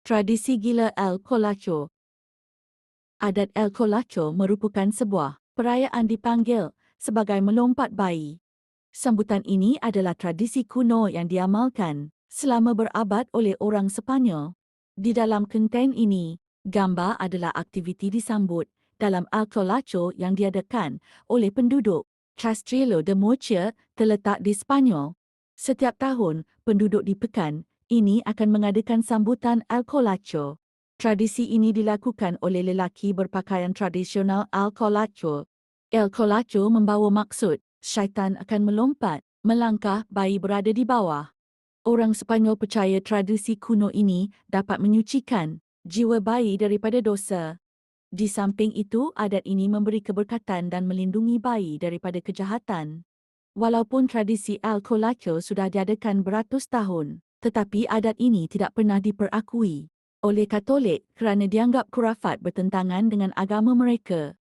Tradisi gila El Colacho. Adat El Colacho merupakan sebuah perayaan dipanggil sebagai melompat bayi. Sambutan ini adalah tradisi kuno yang diamalkan selama berabad oleh orang Sepanyol. Di dalam konten ini, gambar adalah aktiviti disambut dalam El Colacho yang diadakan oleh penduduk Castrelo de Mocha terletak di Sepanyol. Setiap tahun, penduduk di pekan ini akan mengadakan sambutan El Colacho. Tradisi ini dilakukan oleh lelaki berpakaian tradisional El Colacho. El Colacho membawa maksud syaitan akan melompat, melangkah bayi berada di bawah. Orang Sepanyol percaya tradisi kuno ini dapat menyucikan jiwa bayi daripada dosa. Di samping itu, adat ini memberi keberkatan dan melindungi bayi daripada kejahatan. Walaupun tradisi El Colacho sudah diadakan beratus tahun, tetapi adat ini tidak pernah diperakui oleh Katolik kerana dianggap khurafat bertentangan dengan agama mereka.